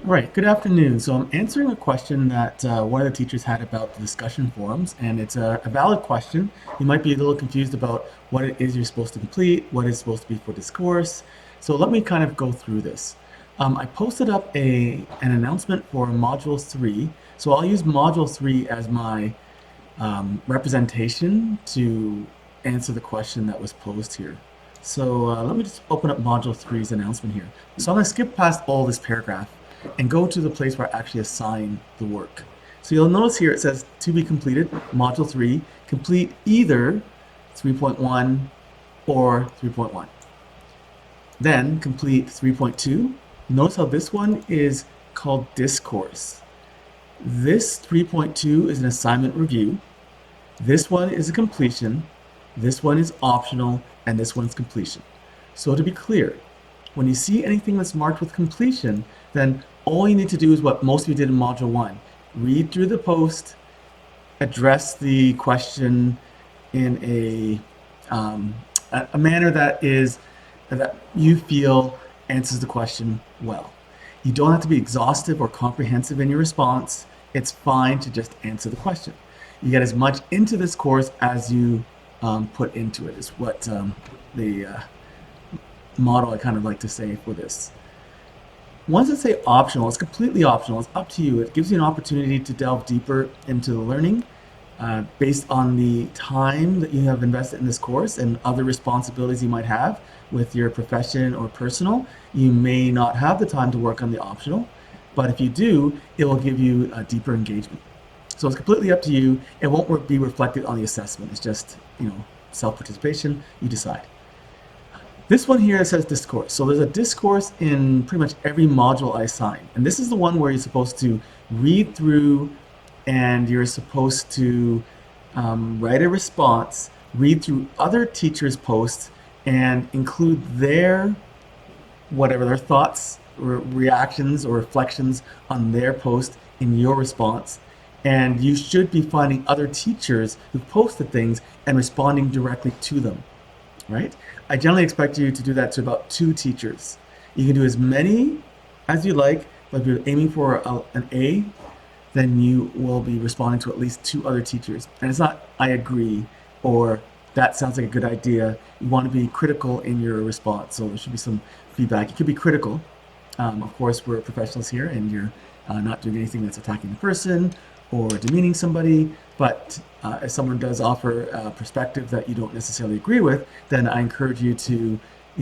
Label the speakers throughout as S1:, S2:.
S1: Right, good afternoon. So I'm answering a question that one of the teachers had about the discussion forums, and it's a valid question. You might be a little confused about what it is you're supposed to complete, what is supposed to be for discourse. So let me kind of go through this. I posted up an announcement for Module 3. So I'll use Module 3 as my representation to answer the question that was posed here. So let me just open up Module 3's announcement here. So I'm going to skip past all this paragraph and go to the place where I actually assign the work. So you'll notice here it says to be completed, Module 3, complete either 3.1 or 3.1. Then complete 3.2. Notice how this one is called discourse. This 3.2 is an assignment review. This one is a completion. This one is optional, and this one is completion. So to be clear, when you see anything that's marked with completion, then all you need to do is what most of you did in Module 1. Read through the post, address the question in a manner that you feel answers the question well. You don't have to be exhaustive or comprehensive in your response. It's fine to just answer the question. You get as much into this course as you put into it, is what the model I kind of like to say for this. Once I say optional, it's completely optional. It's up to you. It gives you an opportunity to delve deeper into the learning based on the time that you have invested in this course and other responsibilities you might have with your profession or personal. You may not have the time to work on the optional, but if you do, it will give you a deeper engagement. So it's completely up to you. It won't be reflected on the assessment. It's just, self-participation. You decide. This one here says discourse. So there's a discourse in pretty much every module I assign. And this is the one where you're supposed to read through and you're supposed to write a response, read through other teachers' posts, and include their thoughts or reactions or reflections on their post in your response. And you should be finding other teachers who posted things and responding directly to them, right? I generally expect you to do that to about 2 teachers. You can do as many as you like, but if you're aiming for an A, then you will be responding to at least 2 other teachers. And it's not, I agree, or that sounds like a good idea. You want to be critical in your response, so there should be some feedback. You could be critical. Of course, we're professionals here, and you're not doing anything that's attacking the person or demeaning somebody, but if someone does offer a perspective that you don't necessarily agree with, then I encourage you to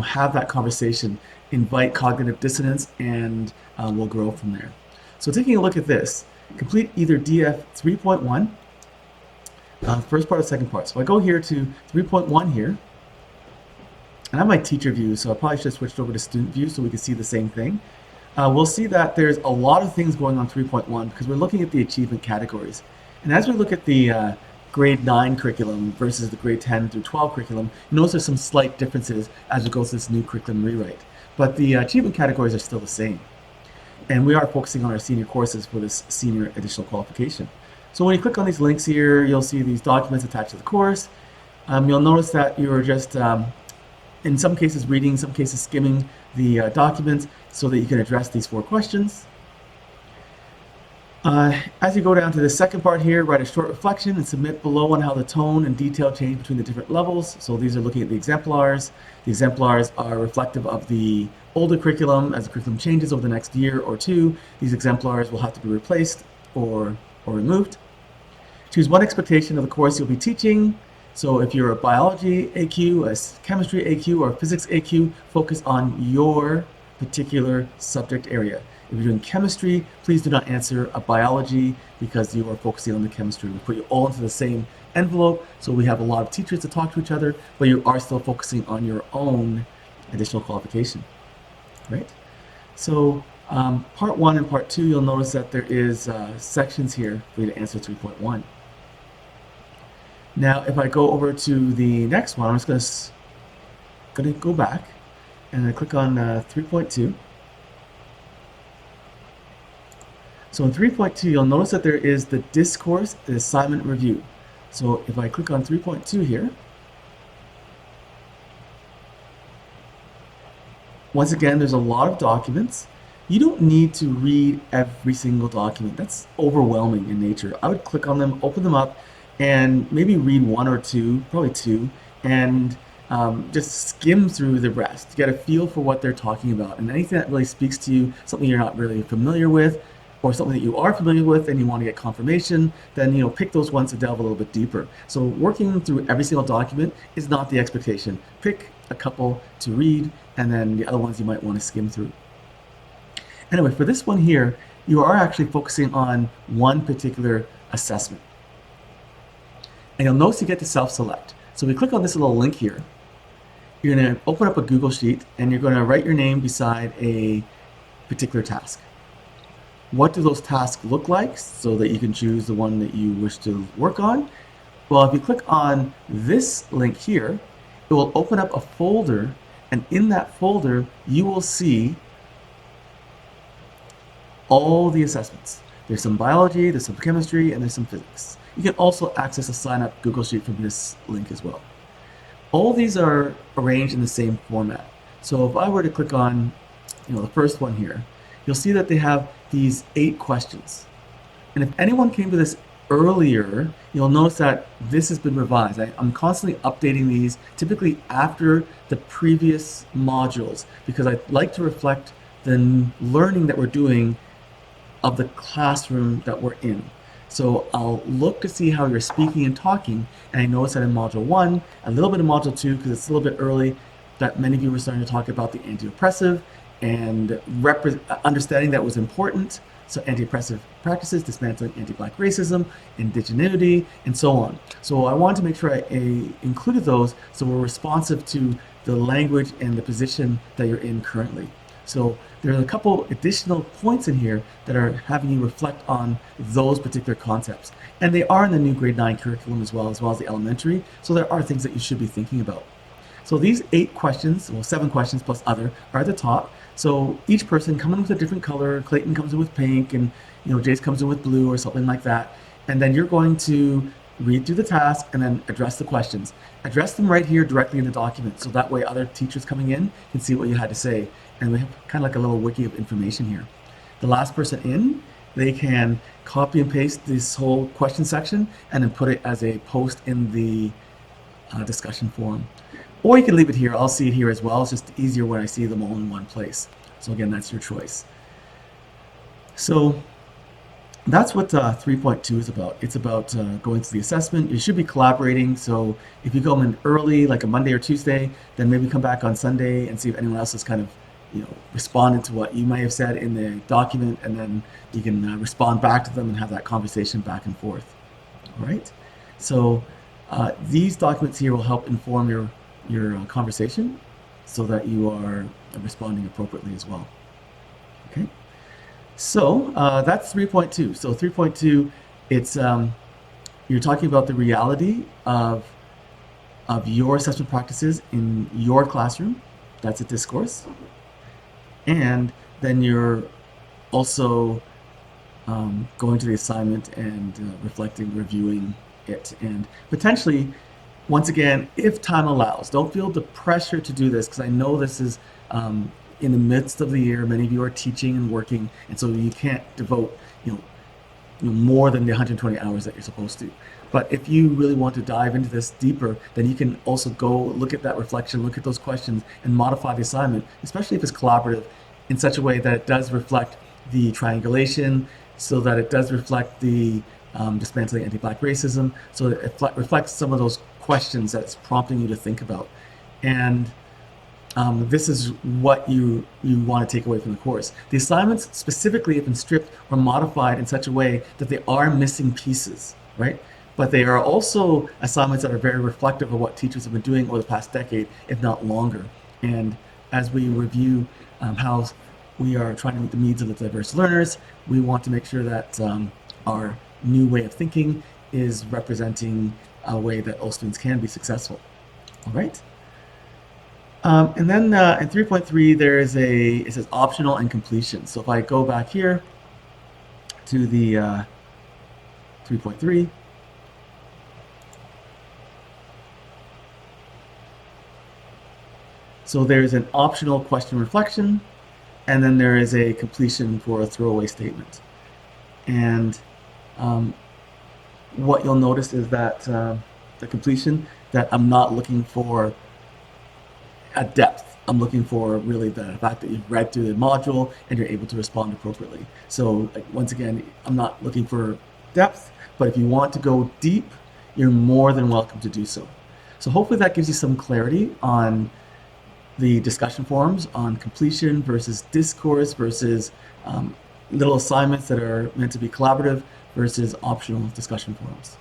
S1: have that conversation, invite cognitive dissonance, and we'll grow from there. So taking a look at this, complete either DF 3.1, first part or second part. So I go here to 3.1 here, and I have my teacher view, so I probably should have switched over to student view so we can see the same thing. We'll see that there's a lot of things going on 3.1 because we're looking at the achievement categories. And as we look at the grade 9 curriculum versus the grade 10 through 12 curriculum, you notice there's some slight differences as we go through this new curriculum rewrite. But the achievement categories are still the same. And we are focusing on our senior courses for this senior additional qualification. So when you click on these links here, you'll see these documents attached to the course. You'll notice that you're just, in some cases, reading, in some cases, skimming the documents so that you can address these 4 questions. As you go down to the second part here, write a short reflection and submit below on how the tone and detail change between the different levels. So these are looking at the exemplars. The exemplars are reflective of the older curriculum. As the curriculum changes over the next year or 2, these exemplars will have to be replaced or removed. Choose one expectation of the course you'll be teaching. So if you're a biology AQ, a chemistry AQ, or a physics AQ, focus on your particular subject area. If you're doing chemistry, please do not answer a biology because you are focusing on the chemistry. We put you all into the same envelope, so we have a lot of teachers to talk to each other, but you are still focusing on your own additional qualification, right? So part 1 and part 2, you'll notice that there is sections here for you to answer 3.1. Now, if I go over to the next one, I'm just going to go back and I click on 3.2. So in 3.2, you'll notice that there is the discourse and assignment review. So if I click on 3.2 here, once again, there's a lot of documents. You don't need to read every single document. That's overwhelming in nature. I would click on them, open them up, and maybe read one or two, probably two, and just skim through the rest. Get a feel for what they're talking about. And anything that really speaks to you, something you're not really familiar with, or something that you are familiar with and you want to get confirmation, then pick those ones to delve a little bit deeper. So working through every single document is not the expectation. Pick a couple to read, and then the other ones you might want to skim through. Anyway, for this one here, you are actually focusing on one particular assessment. And you'll notice you get to self-select. So we click on this little link here. You're going to open up a Google Sheet and you're going to write your name beside a particular task. What do those tasks look like so that you can choose the one that you wish to work on? Well, if you click on this link here, it will open up a folder, and in that folder, you will see all the assessments. There's some biology, there's some chemistry, and there's some physics. You can also access a sign-up Google Sheet from this link as well. All these are arranged in the same format. So if I were to click on the first one here, you'll see that they have these 8 questions. And if anyone came to this earlier, you'll notice that this has been revised. I'm constantly updating these, typically after the previous modules, because I like to reflect the learning that we're doing of the classroom that we're in. So I'll look to see how you're speaking and talking, and I notice that in Module 1, a little bit in Module 2, because it's a little bit early, that many of you were starting to talk about the anti-oppressive and understanding that was important. So anti-oppressive practices, dismantling anti-Black racism, indigeneity, and so on. So I wanted to make sure I included those so we're responsive to the language and the position that you're in currently. So there are a couple additional points in here that are having you reflect on those particular concepts. And they are in the new grade 9 curriculum as well as the elementary. So there are things that you should be thinking about. So these 8 questions, well 7 questions plus other, are at the top. So each person comes in with a different color. Clayton comes in with pink, and Jace comes in with blue or something like that. And then you're going to read through the task and then address the questions. Address them right here directly in the document, so that way other teachers coming in can see what you had to say. And we have kind of like a little wiki of information here. The last person in, they can copy and paste this whole question section and then put it as a post in the discussion forum. Or you can leave it here. I'll see it here as well. It's just easier when I see them all in one place. So again, that's your choice. So that's what 3.2 is about. It's about going through the assessment. You should be collaborating. So if you come in early, like a Monday or Tuesday, then maybe come back on Sunday and see if anyone else has kind of responded to what you may have said in the document, and then you can respond back to them and have that conversation back and forth. All right. So these documents here will help inform your conversation so that you are responding appropriately as well. Okay. So that's 3.2. So 3.2, it's you're talking about the reality of your assessment practices in your classroom. That's a discourse. And then you're also going to the assignment and reflecting, reviewing it, and potentially, once again, if time allows, don't feel the pressure to do this, because I know this is in the midst of the year. Many of you are teaching and working, and so you can't devote more than the 120 hours that you're supposed to. But if you really want to dive into this deeper, then you can also go look at that reflection, look at those questions, and modify the assignment, especially if it's collaborative, in such a way that it does reflect the triangulation, so that it does reflect the dismantling anti-Black racism, so that it reflects some of those questions that it's prompting you to think about. And this is what you want to take away from the course. The assignments specifically have been stripped or modified in such a way that they are missing pieces, right? But they are also assignments that are very reflective of what teachers have been doing over the past decade, if not longer. And as we review how we are trying to meet the needs of the diverse learners, we want to make sure that our new way of thinking is representing a way that all students can be successful. All right. And then in 3.3, there is it says optional and completion. So if I go back here to the 3.3, so there's an optional question reflection, and then there is a completion for a throwaway statement. And what you'll notice is that the completion, that I'm not looking for a depth. I'm looking for really the fact that you've read through the module and you're able to respond appropriately. So like, once again, I'm not looking for depth, but if you want to go deep, you're more than welcome to do so. So hopefully that gives you some clarity on the discussion forums, on completion versus discourse versus little assignments that are meant to be collaborative versus optional discussion forums.